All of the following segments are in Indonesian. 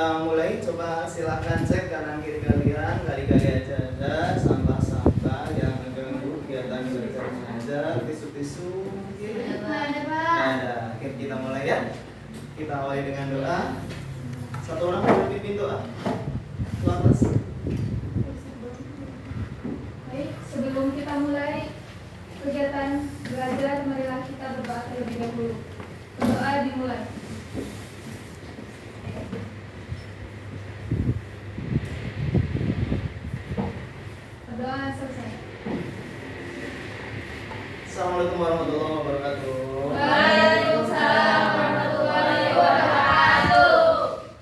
kita mulai. Coba silahkan cek kanan kiri kalian, kali-kali aja ada sampah-sampah yang mengganggu kegiatan belajar mengajar, tisu-tisu mungkin. Ada. Oke, kita mulai ya. Kita awali dengan doa. Satu orang pimpin doa. Tuhan Mas. Baik, sebelum kita mulai kegiatan belajar, marilah kita berdoa terlebih dahulu. Berdoa dimulai. Berdoa selesai. Assalamualaikum warahmatullahi wabarakatuh. Waalaikumsalam warahmatullahi wabarakatuh.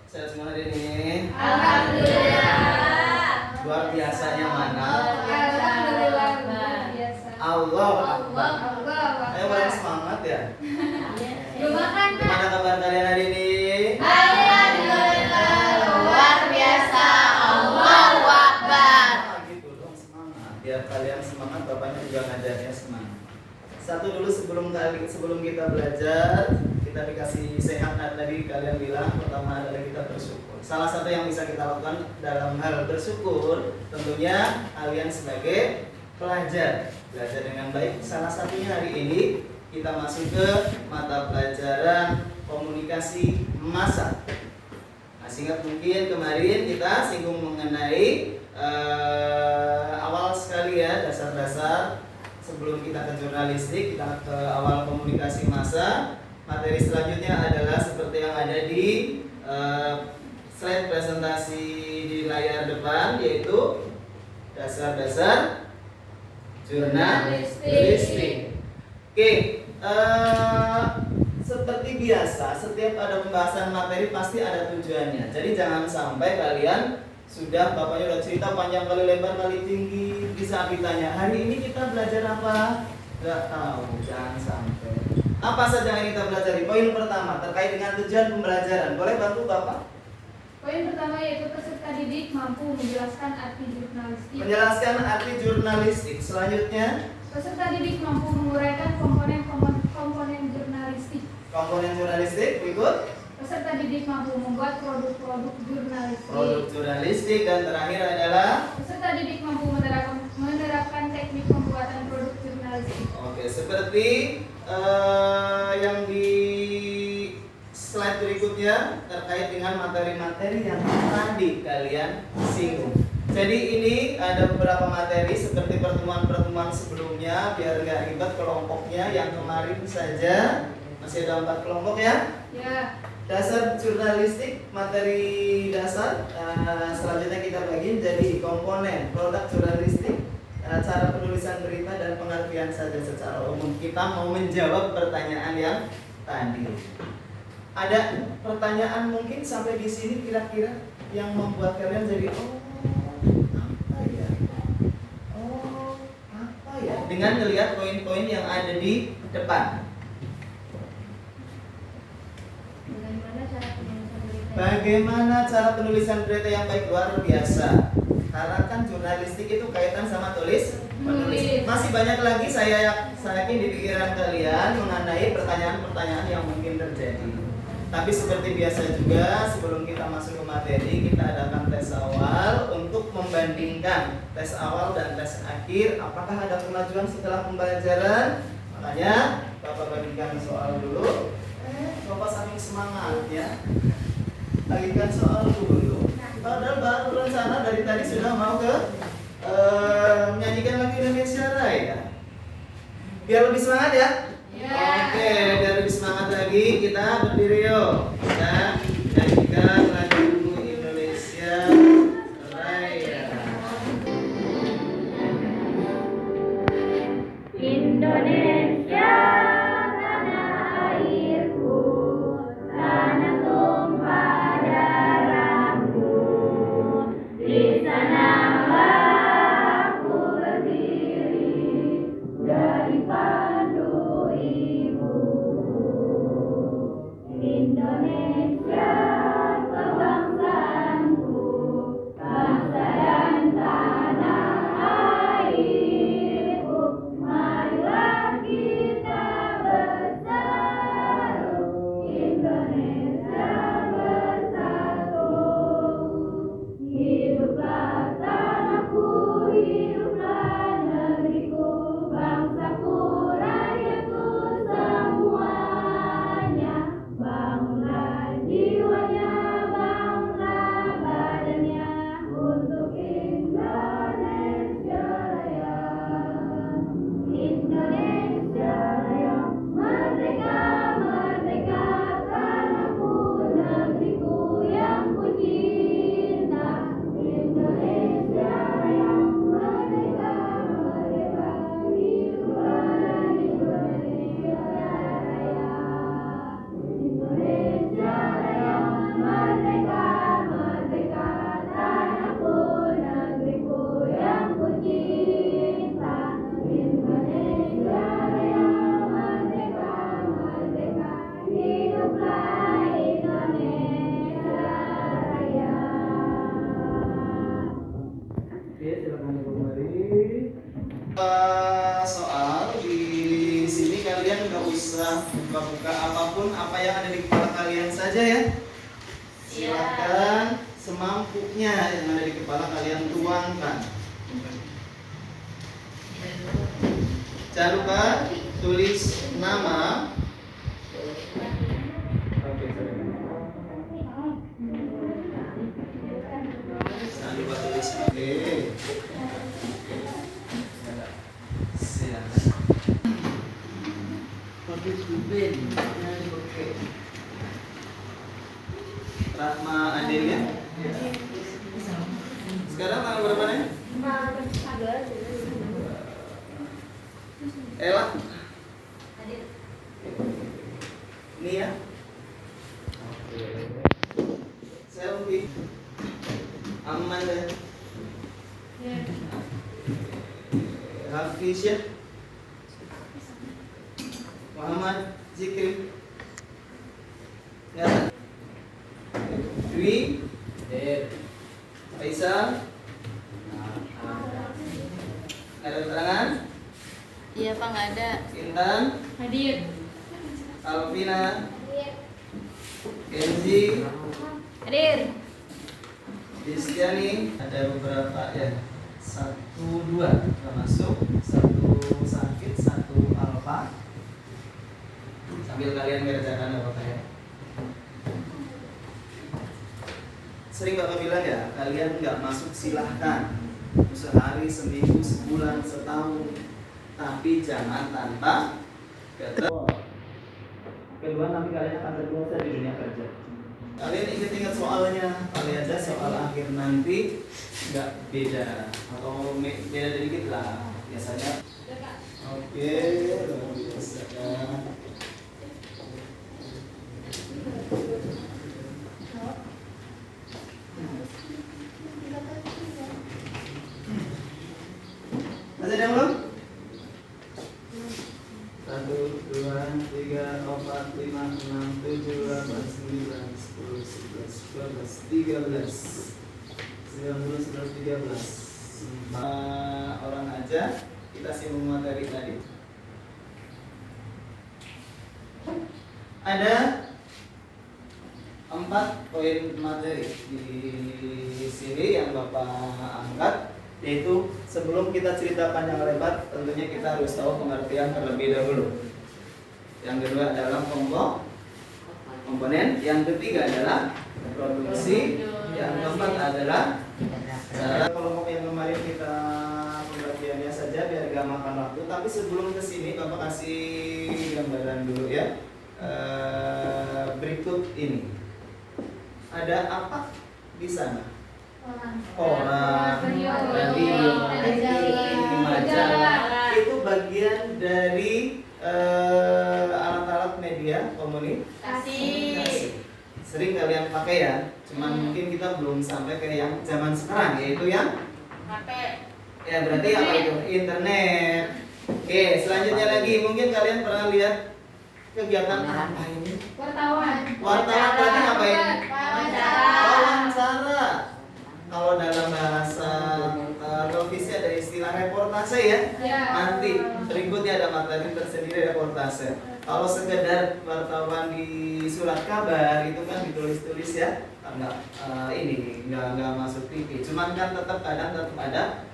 Sehat semua hari ini. Alhamdulillah. Luar biasanya mana? Alhamdulillah luar biasa. Allah Akbar. Allah. Ayo bareng semangat ya. Belum makan, Kak? Gimana kabar kalian hari ini? Alhamdulillah luar biasa. Allahu Akbar. Gitu dong, semangat. Biar kalian semangat, bapaknya juga ngajarnya semangat. Satu dulu sebelum kita belajar, kita dikasih sehat tadi kalian bilang pertama adalah kita bersyukur. Salah satu yang bisa kita lakukan dalam hal bersyukur tentunya kalian sebagai pelajar belajar dengan baik. Salah satunya hari ini kita masuk ke mata pelajaran komunikasi massa. Masih ingat mungkin kemarin kita singgung mengenai awal sekali ya, dasar-dasar sebelum kita ke jurnalistik, kita ke awal komunikasi massa. Materi selanjutnya adalah seperti yang ada di slide presentasi di layar depan, yaitu dasar-dasar jurnalistik. Oke, seperti biasa, setiap ada pembahasan materi pasti ada tujuannya. Jadi jangan sampai kalian sudah bapaknya udah cerita panjang kali lebar kali tinggi, bisa ditanya hari ini kita belajar apa? Gak tahu, jangan sampai. Apa saja yang kita pelajari? Poin pertama terkait dengan tujuan pembelajaran. Boleh bantu Bapak? Poin pertama yaitu peserta didik mampu menjelaskan arti jurnalistik. Menjelaskan arti jurnalistik. Selanjutnya, Peserta didik mampu menguraikan komponen jurnalistik. komponen jurnalistik. Berikut, Peserta didik mampu membuat produk-produk jurnalistik. produk jurnalistik. Dan terakhir adalah, Peserta didik mampu menerapkan teknik pembuatan produk jurnalistik. oke, seperti yang di slide berikutnya terkait dengan materi-materi yang tadi kalian singgung. Jadi ini ada beberapa materi seperti pertemuan-pertemuan sebelumnya, biar nggak ribet kelompoknya. Yang kemarin saja masih ada 4 kelompok ya. Ya. Dasar jurnalistik, materi dasar. Selanjutnya kita bagi jadi komponen produk jurnalistik, cara penulisan berita dan pengertian saja secara umum. Kita mau menjawab pertanyaan yang tadi. Ada pertanyaan mungkin sampai di sini kira-kira yang membuat kalian jadi apa ya? Dengan melihat poin-poin yang ada di depan. Bagaimana cara penulisan berita yang baik? Luar biasa. Karena kan jurnalistik itu kaitan sama menulis. Masih banyak lagi saya yakin di pikiran kalian mengenai pertanyaan-pertanyaan yang mungkin terjadi. Tapi seperti biasa juga sebelum kita masuk ke materi, kita adakan tes awal untuk membandingkan tes awal dan tes akhir. Apakah ada kemajuan setelah pembelajaran? Makanya Bapak bagikan soal dulu. Bapak saking semangat ya. Bagikan soal dulu. Padahal baru rencana dari tadi sudah mau ke menyanyikan lagu Indonesia Raya. Biar lebih semangat ya. Oke, biar lebih semangat lagi kita berdiri yuk. Kita nyanyikan lagu Indonesia Raya. Indonesia tanah airku, tanah tumpah darahku. Di sanalah aku berdiri dari pandu ibu. Indonesia beberapa soal di sini. Kalian nggak usah buka-buka apapun, apa yang ada di kepala kalian saja ya. Silakan semampunya yang ada di kepala kalian tuangkan. Jangan lupa tulis nama. Oke, jangan lupa tulis. Oke. Silakan. Oke. Rahma Adelia. Sekarang tanggal berapa nih? Ella. Ini ya. Oke. Selfie. Amanda. Hafizya. Muhammad Zikri. Ya. Dwi. Faisal. Ada keterangan? Iya Pak, nggak ada. Intan. Hadir. Alvina. Kenzi. Hadir. Distiani. Ada beberapa ya. 1, 2 nggak masuk. 1 sakit, 1 alfa. Sambil kalian ngerjakan apa ya. Sering Bapak bilang ya, kalian nggak masuk silahkan. Sehari, seminggu, sebulan, setahun, tapi jangan tanpa kedua nanti kalian akan terbiasa di dunia kerja. Kalian ingat-ingat soalnya, kali aja soal akhir nanti nggak beda atau beda sedikit lah biasanya. Oke, luar biasa. Masih ada yang belum? 1, 2, 3, 4, 5, 6, 7, 8, 9, 10, 11, 12, 13 19, 13 orang aja kita singgung materi tadi. Ada 4 poin materi di sini yang Bapak angkat, yaitu sebelum kita cerita panjang lebar tentunya kita harus tahu pengertian terlebih dahulu. Yang kedua adalah komponen, yang ketiga adalah produksi, yang keempat adalah cara. Kelompok yang kemarin kita pengertiannya saja biar gak makan waktu, tapi sebelum ke sini Bapak kasih gambaran dulu ya. Berikut ini ada apa di sana? Orang, radio, majalah. Itu bagian dari alat-alat media komunikasi. Sering kalian pakai ya, cuman mungkin kita belum sampai ke yang zaman sekarang, yaitu yang HP. ya berarti apa itu? Internet. Oke, selanjutnya lagi mungkin kalian pernah lihat kegiatan apa ini? Wartawan. Wartawan berarti ngapain? Wawancara. Wawancara. Kalau dalam bahasa televisi ada istilah reportase ya. Ya. Nanti berikutnya ada materi tersendiri reportase. Kalau sekedar wartawan di surat kabar itu kan ditulis-tulis ya, nggak masuk TV. Cuman kan tetap ada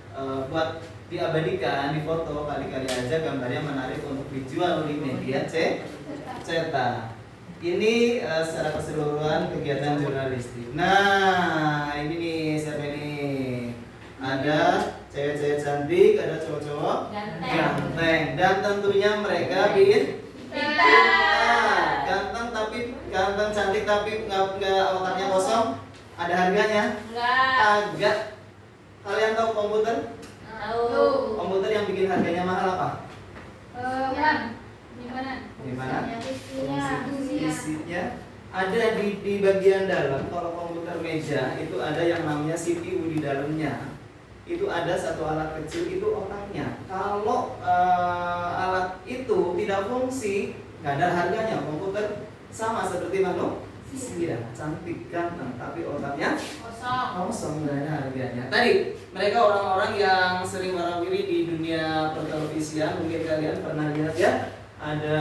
buat diabadikan, difoto, kali-kali aja gambarnya menarik untuk dijual di media cetak. Ini secara keseluruhan kegiatan jurnalistik. Nah, ini nih siapa ini? Ada cewek-cewek cantik, ada cowok-cowok ganteng, dan tentunya mereka pintar. Ganteng cantik tapi nggak otaknya kosong. Ada harganya? Enggak. Agak. Kalian tahu komputer? Tahu. Komputer yang bikin harganya mahal apa? Gimana? Isinya ada di bagian dalam. Kalau komputer meja itu ada yang namanya CPU di dalamnya. Itu ada satu alat kecil, itu otaknya. Kalau alat itu tidak fungsi, nggak ada harganya. Komputer sama seperti 9. Cantik ganteng, tapi otaknya Kosong. kosong dan harganya. Tadi mereka orang-orang yang sering warawiri di dunia pertelevisian. Mungkin kalian pernah lihat ya. Ada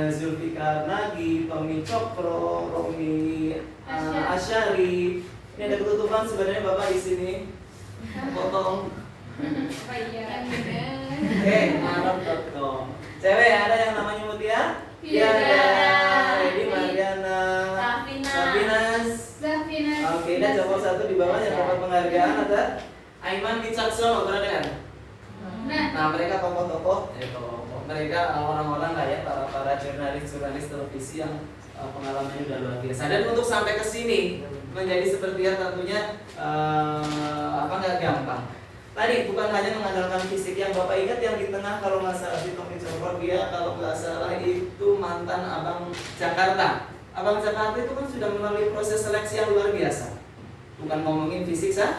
Zulfikar Nagi, Tommy Cokro, Romi Asyari. Ini ada ketutupan sebenarnya Bapak di sini. Potong. Apa iya? Marap.com. Cewek ada yang namanya Mutia? Piana. Lady Mariana. Sabinas. Zafina. Oke, dan cowok satu di bawah yang dapat penghargaan ada Aiman Wicaksono, pernah dengar? Nah, mereka tokoh-tokoh, mereka orang-orang lah ya, para jurnalis televisi yang pengalamannya udah luar biasa. Dan untuk sampai ke sini menjadi seperti yang tentunya nggak gampang. Tadi bukan hanya mengandalkan fisik, yang Bapak ingat yang di tengah kalau nggak salah si Tommy Cokro, dia kalau nggak salah itu mantan Abang Jakarta. Abang Jakarta itu kan sudah melalui proses seleksi yang luar biasa. Bukan ngomongin fisik saja.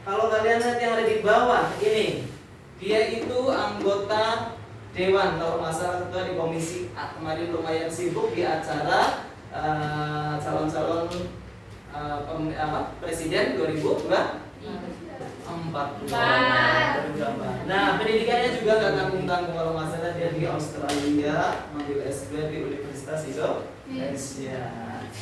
Kalau kalian lihat yang ada di bawah ini, dia itu anggota dewan kalau masalah ketua di komisi. Kemarin lumayan sibuk di acara calon-calon presiden 2024. Nah, pendidikannya juga nggak tanggung-tanggung, kalau masalah dia di Australia mengambil S2 di Universitas Indonesia.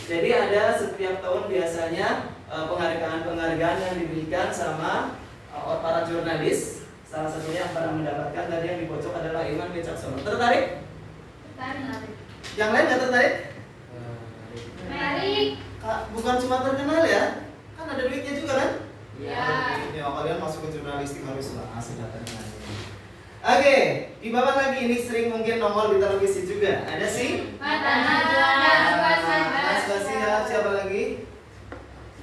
Jadi ada setiap tahun biasanya penghargaan-penghargaan yang diberikan sama para jurnalis. Salah satunya yang pernah mendapatkan tadi yang dipojok adalah Iman Wicaksono. Tertarik? Tertarik. Yang lain nggak tertarik? Menarik. Bukan cuma terkenal ya, kan ada duitnya juga kan? Ya. Ya, kalian masuk ke jurnalistik harus lah sudah terkenal. Oke, di bawah lagi ini sering mungkin nongol di televisi juga. Ada sih? Naswa Shihab, siapa lagi?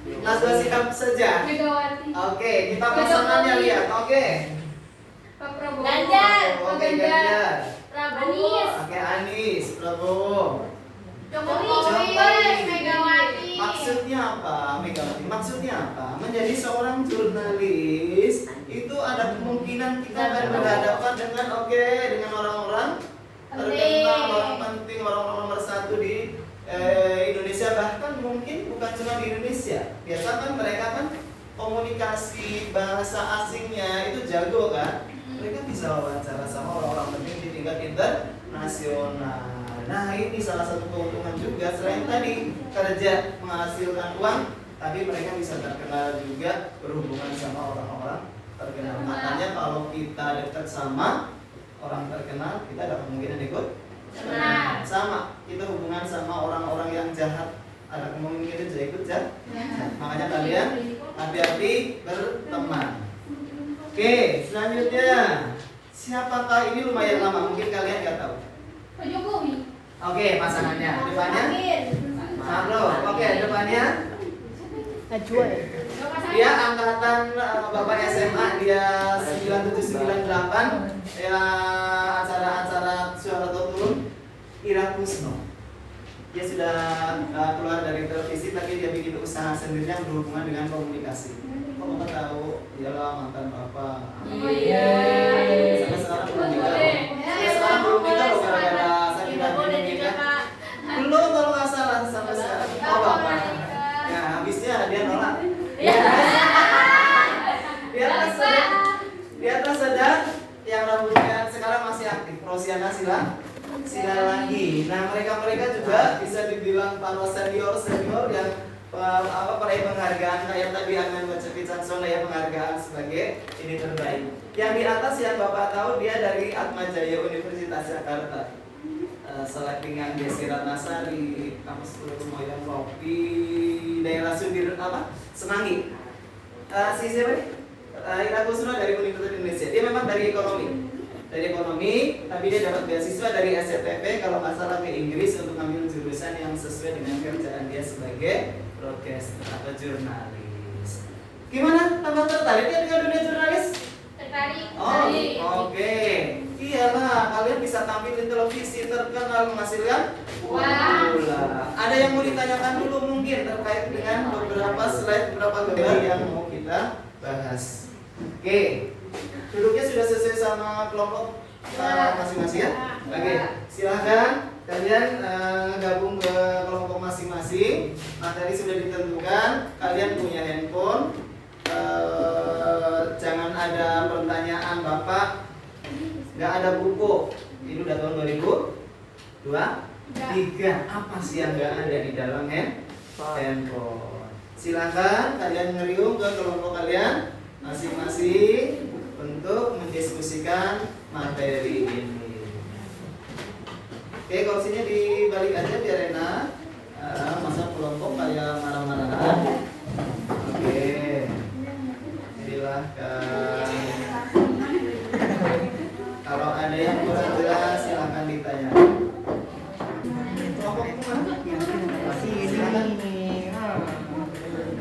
Naswa Shihab saja. Megawati. Oke, kita pasangannya lihat. Oke. Pak Prabowo. Ganjar. Oke, Ganjar. Prabowo. Oke, Anies, Prabowo. Jokowi. Megawati. Maksudnya apa? Megawati. Maksudnya apa? Menjadi seorang jurnalis itu ada kemungkinan kita akan berhadapan dengan dengan orang-orang terkenal, orang penting, orang-orang nomor satu di Indonesia, bahkan mungkin bukan cuma di Indonesia. Biasa kan mereka kan komunikasi bahasa asingnya itu jago kan? Mereka bisa wawancara sama orang-orang penting di tingkat internasional. Nah, ini salah satu keuntungan juga. Selain tadi kerja menghasilkan uang, tapi mereka bisa terkenal juga, berhubungan sama orang-orang terkenal. Makanya kalau kita dekat sama orang terkenal, kita ada kemungkinan ikut terkenal. Sama, kita hubungan sama orang-orang yang jahat, ada kemungkinan juga ikut jahat. Makanya kalian hati-hati berteman. Oke, selanjutnya siapakah ini? Lumayan lama, mungkin kalian nggak tahu. Pak Jokowi. Oke, pasangannya. Depannya Marlo. Oke, depannya dia angkatan Bapak SMA, dia 9798. Ya, acara-acara suara turun. Ira Kusno. Dia sudah keluar dari televisi, tapi dia bikin usaha sendiri yang berhubungan dengan komunikasi. Kok Bapak tahu? Dialah mantan Bapak. Iya. Sampai sekarang belum nikah. Sampai sekarang belum nikah loh, gara-gara sakit hati nikah. Belum kalau nggak salah sampai sekarang. Oh Bapak. Ya, habisnya dia nolak. Di atas ada yang rambutnya sekarang masih aktif. Rosiana sila lagi. Nah, mereka juga bisa dibilang para senior yang peraih penghargaan kayak tadi Aiman Wicaksono ya, penghargaan sebagai ini terbaik. Yang di atas yang Bapak tahu dia dari Atmajaya Universitas Jakarta. Selectingan Desi Ratnasari, kampus Moyang Kopi, daerah Semanggi. Si siapa nih? Ira Kusno dari Universitas Indonesia. Dia memang dari ekonomi, tapi dia dapat beasiswa dari SCTP kalau nggak salah ke Inggris untuk ambil jurusan yang sesuai dengan kerjaan dia sebagai broadcaster atau jurnalis. Gimana? Tambah tertarik ya dengan dunia jurnalis? Tertarik. Oh, oke. Iyalah, kalian bisa tampil di televisi terkenal menghasilkan uang. Ada yang mau ditanyakan dulu mungkin terkait dengan beberapa slide, beberapa gambar yang mau kita bahas. Oke. Duduknya sudah sesuai sama kelompok masing-masing ya? Oke, silahkan. kalian gabung ke kelompok masing-masing. Materi sudah ditentukan, kalian punya handphone. Jangan ada pertanyaan Bapak, nggak ada buku. Ini udah tahun 2023. Apa sih yang nggak ada di dalam handphone? Silakan kalian ngeriung ke kelompok kalian masing-masing untuk mendiskusikan materi ini. Oke, kursinya dibalik aja biar enak. Masa kelompok kayak marah-marahan. Oke, silahkan. Kalau ada yang kurang jelas silahkan ditanya. Kelompok itu mana? Masih silakan.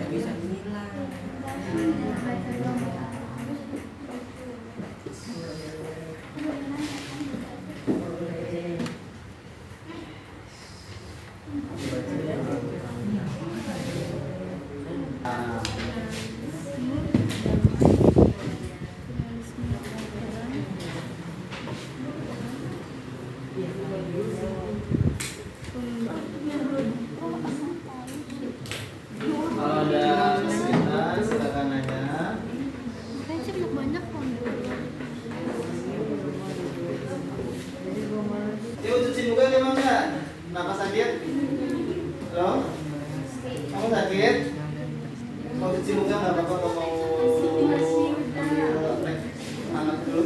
Bisa nilai. Kalau ada kesulitan silakan nanya. Yuk cuci muka memang enggak? Kenapa sakit? Halo? Kamu sakit? Mau cuci muka nggak apa-apa atau mau ambil hangat dulu?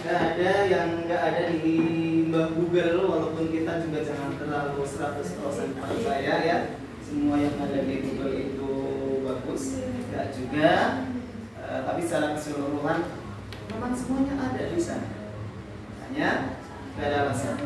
Nggak ada yang nggak ada di Mbah Google, walaupun kita juga jangan terlalu 100% percaya ya. Semua yang ada di Google itu bagus, nggak juga. Tapi secara keseluruhan memang semuanya ada di sana. Hanya nggak ada alasan.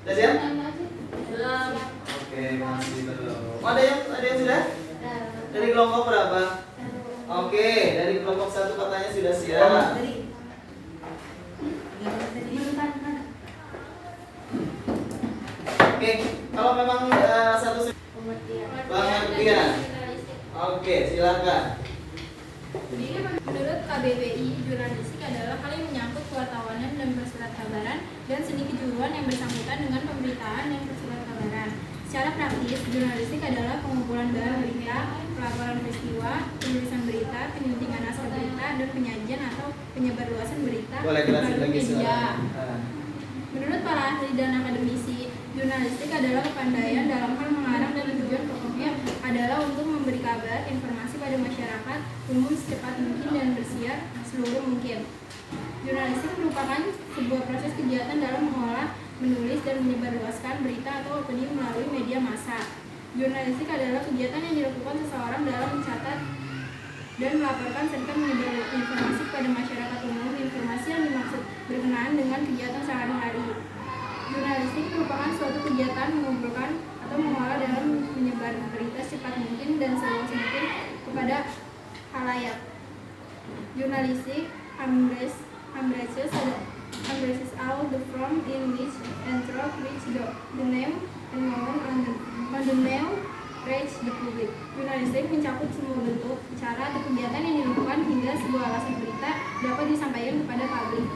Udah siap? Oke, masih belum. Ada yang sudah? Dari kelompok berapa? Oke, dari kelompok 1 katanya sudah siap. Oke, kalau memang satu pengertian. Oke, silakan. Menurut KBBI, jurnalistik adalah hal yang menyangkut kewartawanan dan persurat kabaran dan seni kejuruan yang bersangkutan dengan pemberitaan dan persurat kabaran. Secara praktis, jurnalistik adalah pengumpulan bahan berita, pelaporan peristiwa, penulisan berita, penyuntingan naskah berita, dan penyajian atau penyebarluasan berita melalui media. Menurut para ahli dan akademisi, jurnalistik adalah kepandaian dalam hal mengarang dan tujuan pokoknya adalah untuk memberi kabar, informasi pada masyarakat umum secepat mungkin dan bersiar seluruh mungkin. Jurnalistik merupakan sebuah proses kegiatan dalam mengolah, menulis, dan menyebarluaskan berita atau opini melalui media massa. Jurnalistik adalah kegiatan yang dilakukan seseorang dalam mencatat dan melaporkan serta menyebar informasi kepada masyarakat umum. Informasi yang dimaksud berkenaan dengan kegiatan sehari-hari. Jurnalistik merupakan suatu kegiatan mengumpulkan atau mengolah dalam menyebar berita secepat mungkin dan seluas mungkin kepada halayak. Jurnalistik embraces all the form in which and through which the name and known on the mail reach the public. Jurnalistik mencakup semua bentuk, cara atau kegiatan yang dilakukan hingga sebuah alasan berita dapat disampaikan kepada publik.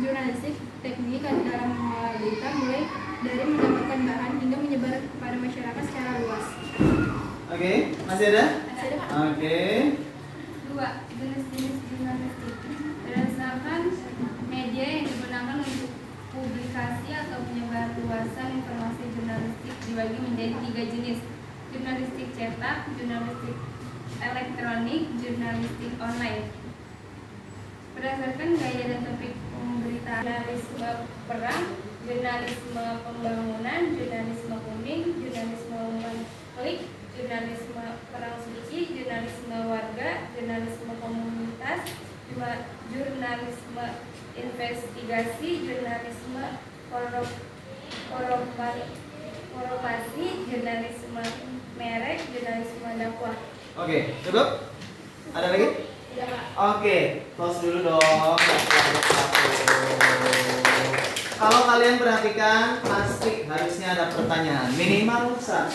Jurnalistik teknik dalam mengolah berita mulai dari mendapatkan bahan hingga menyebar kepada masyarakat secara luas. Oke, masih ada? Masih ada, Pak? Oke. 2. Jenis-jenis jurnalistik. Berdasarkan media yang digunakan untuk publikasi atau penyebaran luasan informasi jurnalistik dibagi menjadi 3 jenis. Jurnalistik cetak, jurnalistik elektronik, jurnalistik online. Berdasarkan gaya dan topik pemberitaan, jurnalisme perang, jurnalisme pembangunan, jurnalisme kuning, jurnalisme konflik, jurnalisme perang suci, jurnalisme warga, jurnalisme komunitas, jurnalisme investigasi, jurnalisme korupasi, jurnalisme merek, jurnalisme dakwah. Oke, cukup? Ada lagi? Tidak, Pak. Oke, close dulu dong. Kalau kalian perhatikan, pasti harusnya ada pertanyaan. Minimal 1.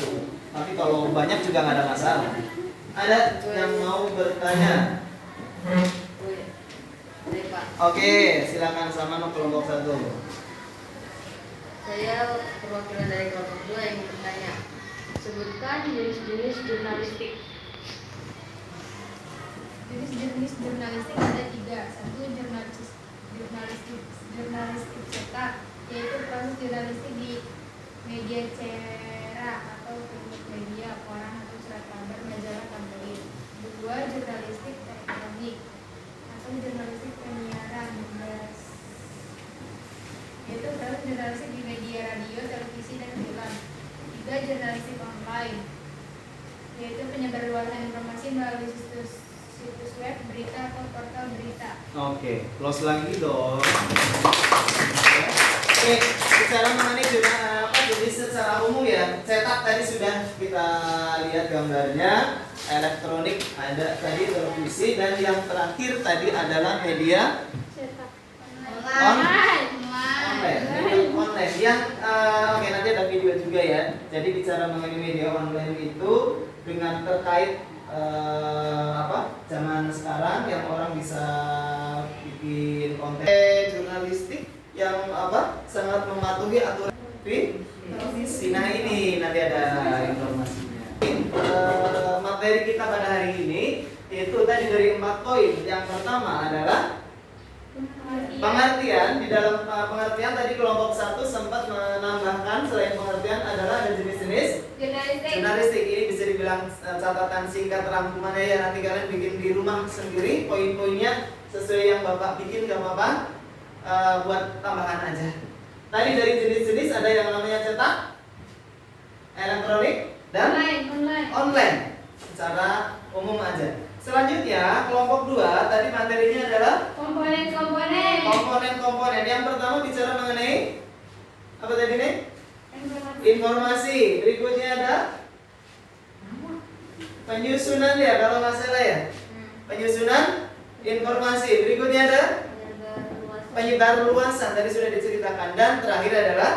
Tapi kalau banyak juga nggak ada masalah. Ada yang mau bertanya? Oke, silakan sama kelompok 1. Saya perwakilan dari kelompok 2 yang bertanya. Sebutkan jenis-jenis jurnalistik. Jenis-jenis jurnalistik ada 3. 1. Jurnalistik cetak, yaitu proses jurnalistik di media cerak atau bentuk media, koran atau surat kabar, majalah, tabloid. 2. Jurnalistik elektronik atau jurnalistik penyiaran, yaitu proses jurnalistik di media radio, televisi, dan film. 3. Jurnalistik online, yaitu penyebarluasan informasi melalui situs web, berita, atau portal berita. Oke, close lagi dong. Oke, bicara mengenai jenis secara umum ya. Cetak tadi sudah kita lihat gambarnya, elektronik ada tadi, televisi, dan yang terakhir tadi adalah media Cetak. online. Online. Yang oke, nanti ada video juga ya. Jadi bicara mengenai media online itu dengan terkait zaman sekarang yang orang bisa bikin konten jurnalistik yang sangat mematuhi aturan televisi. Nah, ini nanti ada informasinya. Materi kita pada hari ini itu tadi dari 4 poin. Yang pertama adalah pengertian. Di dalam pengertian tadi kelompok 1 sempat menambahkan selain pengertian adalah ada jenis-jenis jurnalistik. Ini bisa dibilang catatan singkat rangkumannya ya, nanti kalian bikin di rumah sendiri poin-poinnya sesuai yang Bapak bikin, gak apa-apa, buat tambahan aja. Tadi dari jenis-jenis ada yang namanya cetak, elektronik, dan online secara umum aja. Selanjutnya kelompok 2 tadi materinya adalah komponen. Yang pertama bicara mengenai apa tadi nih? Informasi. Berikutnya ada penyusunan ya, kalau nggak salah ya. Penyusunan informasi. Berikutnya ada penyebarluasan, tadi sudah diceritakan. Dan terakhir adalah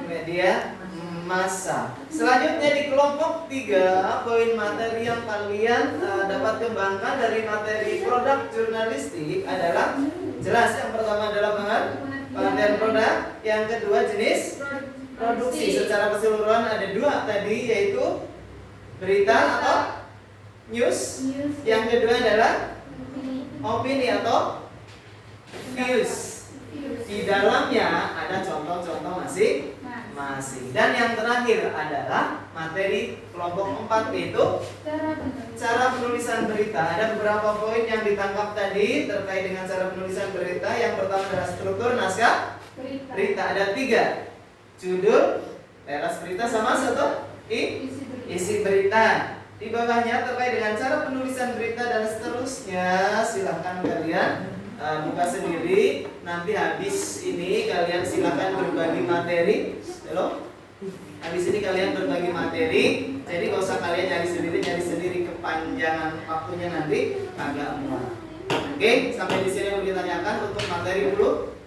media massa. Selanjutnya di kelompok 3, poin materi yang kalian dapat kembangkan dari materi produk jurnalistik adalah jelas. Yang pertama adalah pengertian produk, yang kedua jenis produksi. Secara keseluruhan ada 2 tadi, yaitu berita atau news. Yang kedua adalah opini atau views. Di dalamnya ada contoh-contoh masing-masing. Dan yang terakhir adalah materi kelompok 4, yaitu cara penulisan berita. Ada beberapa poin yang ditangkap tadi terkait dengan cara penulisan berita. Yang pertama adalah struktur naskah berita. Ada 3, judul, teras berita, sama 1 isi berita. Di bawahnya terkait dengan cara penulisan berita dan seterusnya. Silahkan kalian buka sendiri. Nanti habis ini kalian silakan berbagi materi. Halo? Habis ini kalian berbagi materi. Jadi gak usah kalian nyari sendiri kepanjangan waktunya nanti agak muat. Oke, sampai di sini yang ditanyakan untuk materi dulu.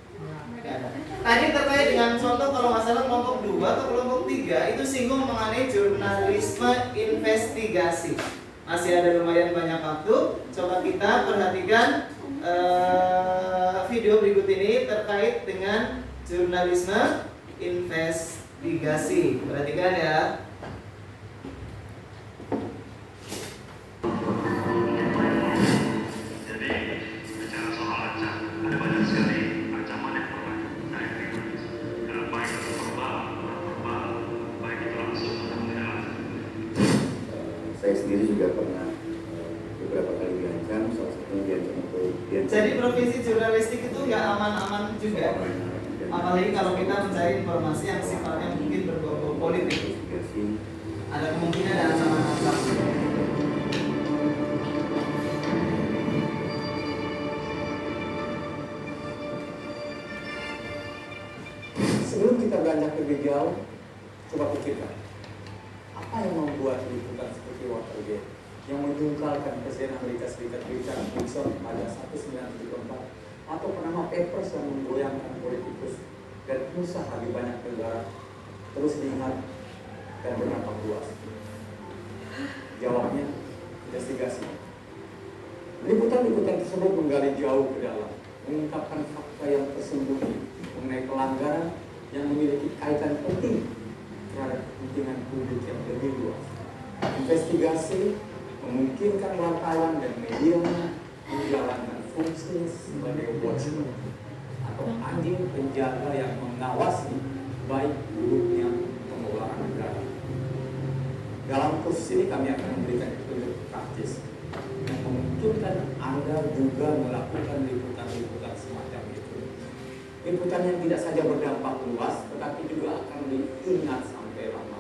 Tadi terkait dengan contoh kalau nggak salah kelompok 2 2 atau kelompok 3 itu singgung mengenai jurnalisme investigasi. Masih ada lumayan banyak waktu. Coba kita perhatikan video berikut ini terkait dengan jurnalisme investigasi. Perhatikan ya. Saya sendiri juga pernah beberapa kali diancam, salah satunya diancam untuk Jadi profesi jurnalistik itu nggak aman-aman juga. Apalagi kalau kita mencari informasi yang sifatnya mungkin berbau politik. Ada kemungkinan ada ancaman-ancaman. Sebelum kita beranjak lebih jauh, coba pikirkan apa yang membuat liputan seperti Watergate yang menyungkalkan Presiden Amerika Serikat Richard Nixon pada 1974 atau Panama Papers yang menggoyangkan politikus dan pengusaha di banyak negara terus diingat dan bernampak luas? Jawabnya, investigasi. Liputan-liputan tersebut menggali jauh ke dalam, mengungkapkan fakta yang tersembunyi mengenai pelanggaran yang memiliki kaitan penting terhadap kepentingan publik yang lebih luas. Investigasi memungkinkan wartawan dan media menjalankan fungsi sebagai watchdog atau anjing penjaga yang mengawasi baik buruknya pengelolaan negara. Dalam kursus ini kami akan memberikan petunjuk praktis yang memungkinkan Anda juga melakukan liputan-liputan semacam itu. Liputan yang tidak saja berdampak luas, tetapi juga akan diingat sampai lama.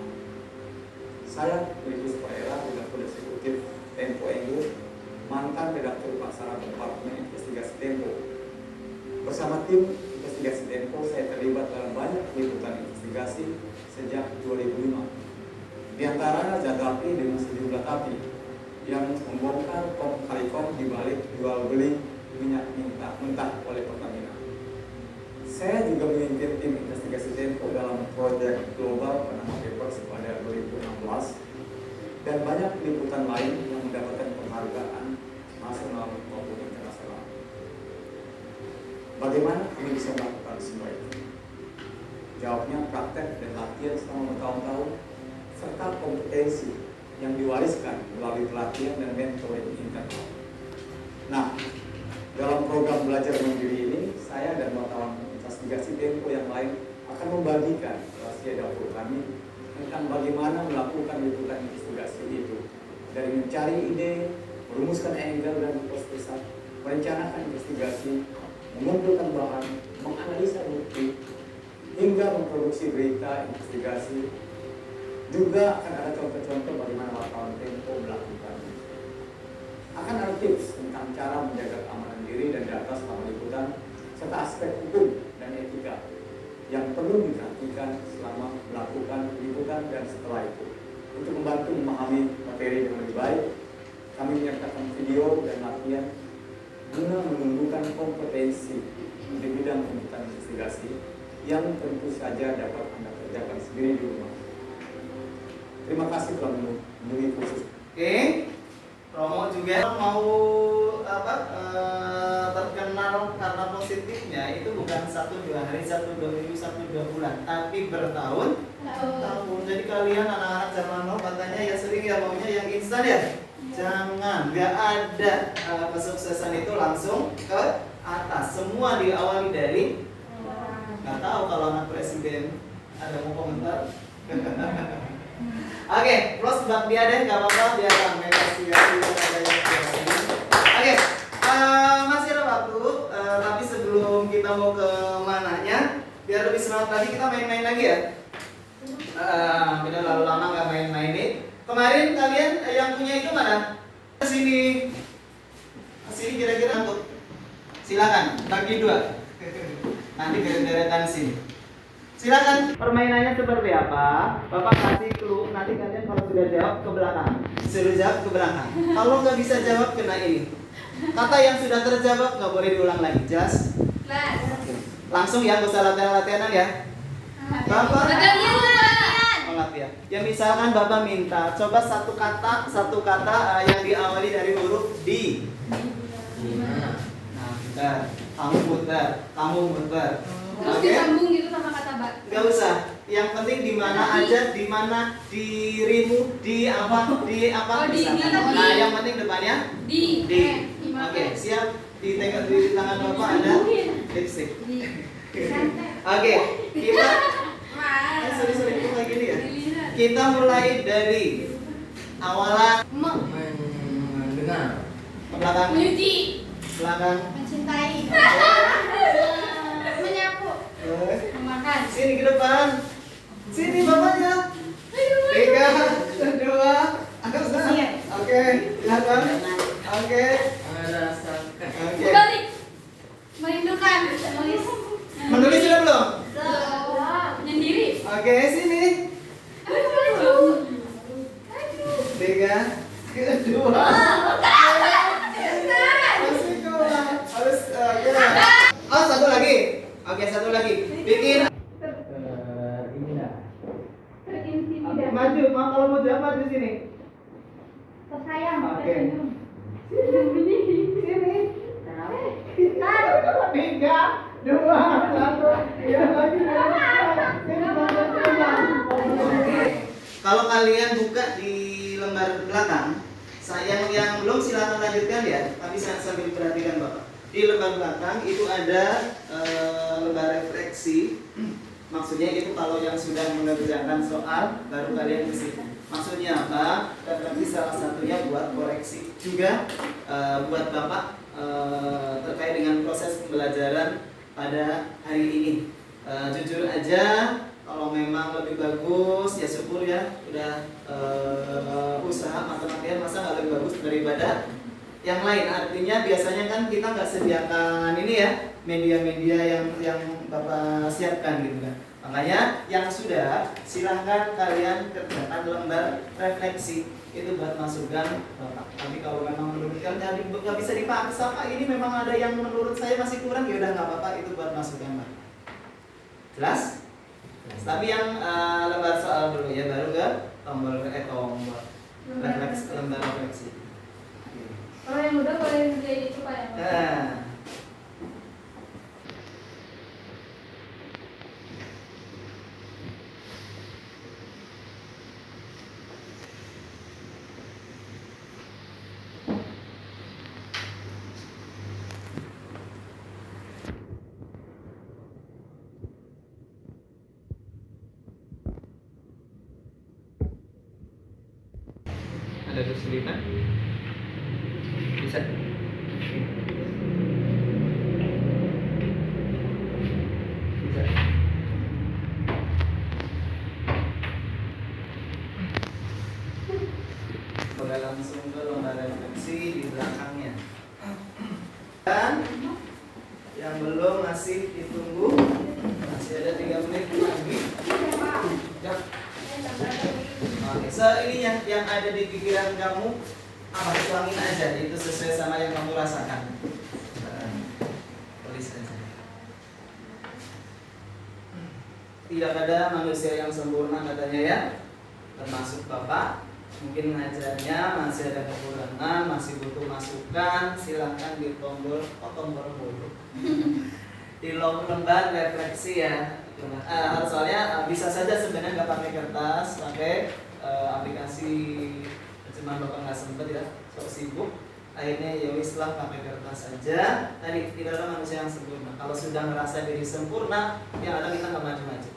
Saya, Pelipus Pereira, Direktur Eksekutif Tempo Indo, mantan redaktur pelaksana Departemen Investigasi Tempo. Bersama tim Investigasi Tempo, saya terlibat dalam banyak liputan investigasi sejak 2005. Di antaranya Jagapi dengan sejumlah tapi yang membongkar kong kali kong di balik jual beli minyak mentah oleh Pertamina. Saya juga memimpin tim investigasi Tempo dalam proyek global Panama Papers pada 2016 dan banyak liputan lain yang mendapatkan penghargaan nasional maupun internasional. Bagaimana kami bisa melakukan semua itu? Jawabnya praktek dan latihan selama bertahun-tahun serta kompetensi yang diwariskan melalui pelatihan dan mentoring internal. Nah, dalam program belajar mandiri ini, saya dan wartawan investigasi Tempo yang lain akan membagikan rahasia dapur kami tentang bagaimana melakukan liputan investigasi itu, dari mencari ide, merumuskan angle dan hipotesis, merencanakan investigasi, mengumpulkan bahan, menganalisa bukti, hingga memproduksi berita investigasi. Juga akan ada contoh-contoh bagaimana wartawan Tempo melakukannya. Akan ada tips tentang cara menjaga keamanan diri dan data selama liputan, serta aspek hukum dan etika yang perlu diperhatikan selama melakukan liputan dan setelah itu. Untuk membantu memahami materi dengan lebih baik, kami menyertakan video dan latihan guna menumbuhkan kompetensi di bidang liputan investigasi yang tentu saja dapat Anda kerjakan sendiri di rumah. Terima kasih telah mengunjungi kursus. Oke, promo juga mau terkenal karena positifnya itu bukan 1-2 hari, 1-2 minggu, 1-2 bulan, tapi bertahun tahun. Jadi kalian anak-anak zaman now katanya ya sering ya maunya yang instan ya. Jangan, nggak ada kesuksesan itu langsung ke atas. Semua diawali dari nggak tahu kalau anak presiden ada mau komentar. Oke, plus bak dia deh, nggak apa-apa biar ramai kasih. Oke, masih ada waktu, tapi sebelum kita mau ke mananya, biar lebih semangat lagi kita main-main lagi ya. Kita lalu lama nggak main-main nih. Kemarin kalian yang punya itu mana? Sini kira-kira untuk silakan bagi 2. Nanti deretan sini. Silakan permainannya seperti apa? Bapak kasih clue, nanti kalian kalau sudah jawab ke belakang. Suruh jawab ke belakang. Kalau nggak bisa jawab kena ini. Kata yang sudah terjawab nggak boleh diulang lagi. Jelas? Langsung ya, nggak usah latihan-latihanan ya. Bapak. lengkap ya. Ya misalkan Bapak minta, coba satu kata yang diawali dari huruf di. Nah, putar, kamu putar. Terus Oke? disambung gitu sama kata Mbak. Gak usah. Yang penting di mana aja, di mana dirimu, di apa, Oh, di misalkan. di. Nah, yang penting depannya Di. di. Gimana? Oke, siap. Di tangan Bapak ada lipstick. Oke, kita sorry kok kayak gini ya. Kita mulai dari awalan Mendengar. belakang Menyuci. belakang. Mencintai. Menyapu. Memakan. Sini ke depan. Sini bapaknya. 3, 2, oke, silakan. Oke. Merasakan. Oke. Balik. Merindukan. Menulis sudah belum? Menyendiri. Oke, sini. 3, 2. Masih kurang. Harus oke. Oh, satu lagi. Oke, satu lagi. Bikin Oke, maju. Kalau mau jawab maju sini. Sayang. Oke. Sini. Tar. 3, 2, 1. Ya lagi. Sini, kalau kalian buka di lembar belakang, yang belum silakan lanjutkan ya, tapi saya sambil perhatikan Bapak. Di lembar belakang itu ada lembar refleksi. Maksudnya itu kalau yang sudah mengerjakan soal baru kalian isi. Maksudnya apa? Refleksi salah satunya buat koreksi juga buat Bapak terkait dengan proses pembelajaran pada hari ini. Jujur aja, kalau memang lebih bagus ya syukur ya, udah usaha matematika masa nggak lebih bagus daripada yang lain. Artinya biasanya kan kita nggak sediakan ini ya, media-media yang Bapak siapkan gitu kan. Makanya yang sudah silahkan kalian kerjakan lembar refleksi itu buat masukan Bapak. Tapi kalau memang menurut kalian nggak bisa dipaksa Pak, ini memang ada yang menurut saya masih kurang, ya udah nggak apa-apa, itu buat masukan Pak. Jelas? Tapi yang lembar soal dulu ya, baru ke tombol refleksi, lembar refleksi. Kalau yang udah boleh jadi itu Pak ya. Nah, ada kesulitan? Bisa? Bisa. Boleh langsung ke lembar refleksi di belakangnya. Dan yang belum masih ditunggu, masih ada 3 menit lagi. Ya. Oke, so ini yang ada di pikiran kamu apa? Tuangin aja, itu sesuai sama yang kamu rasakan. Tulis aja. Tidak ada manusia yang sempurna katanya ya, termasuk Bapak. Mungkin ngajarnya masih ada kekurangan, masih butuh masukan, silahkan di tombol di lembar refleksi ya. Soalnya bisa saja sebenarnya nggak pakai kertas, pakai aplikasi, cuman Bapak nggak sempet ya, sok sibuk. Akhirnya ya wis lah pakai kertas saja. Tadi tidak ada manusia yang sempurna. Kalau sudah merasa diri sempurna, yang ada kita nggak maju-maju.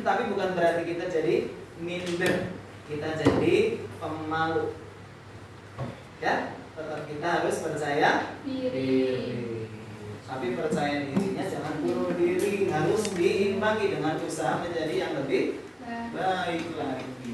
Tapi bukan berarti kita jadi minder, kita jadi pemalu. Ya, tetap kita harus percaya diri. Tapi percaya dirinya jangan bunuh diri, harus diimbangi dengan usaha menjadi yang lebih baik lagi.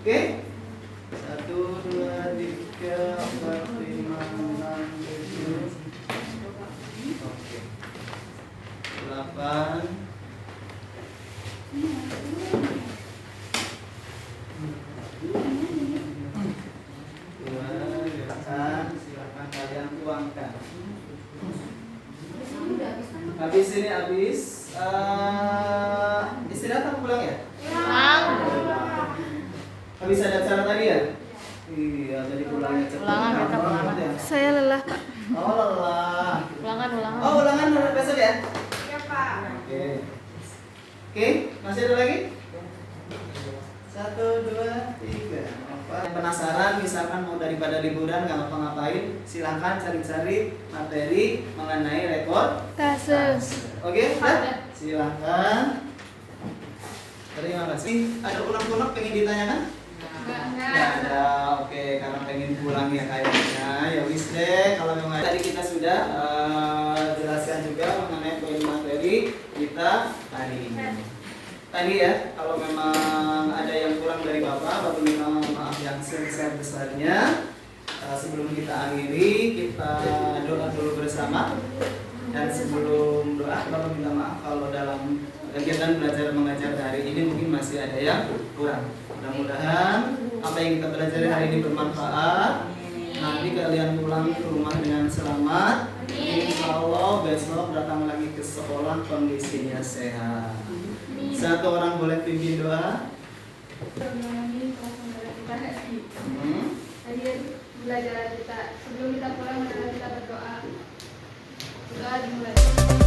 Oke? 1, 2, 3, 4, 5, 6, 7. Oke. 8. sini habis. Istirahat atau pulang ya? Habis ada acara tadi ya? Iya, jadi pulangnya cepat. Ulangan, kita ulangan. Ya? Saya lelah, Pak. Oh lelah. Ulangan. Oh ulangan besok ya? Iya Pak. Oke. Oke, masih ada lagi? 1, 2, 3. Yang penasaran misalkan mau daripada liburan nggak ngapa-ngapain, silahkan cari-cari materi mengenai rekor Kasus. Oke, Pak? Silahkan. Terima kasih. Ada unek-unek pengen ditanyakan? Nggak ada. Oke, karena pengen pulang ya kayaknya. Ya wis deh. Kalau memang tadi kita sudah jelaskan juga mengenai poin materi kita hari ini. Tadi ya, kalau memang ada yang kurang dari Bapak minta maaf yang sebesar-besarnya. Sebelum kita akhiri, kita doa dulu bersama. Dan sebelum doa, Bapak minta maaf kalau dalam kegiatan belajar mengajar hari ini mungkin masih ada yang kurang. Mudah-mudahan apa yang kita belajar hari ini bermanfaat. Nanti kalian pulang ke rumah dengan selamat. Insya Allah besok datang lagi ke sekolah kondisinya sehat. Satu orang boleh pimpin doa. Tadi belajar kita sebelum kita pulang kita berdoa. Doa dimulai.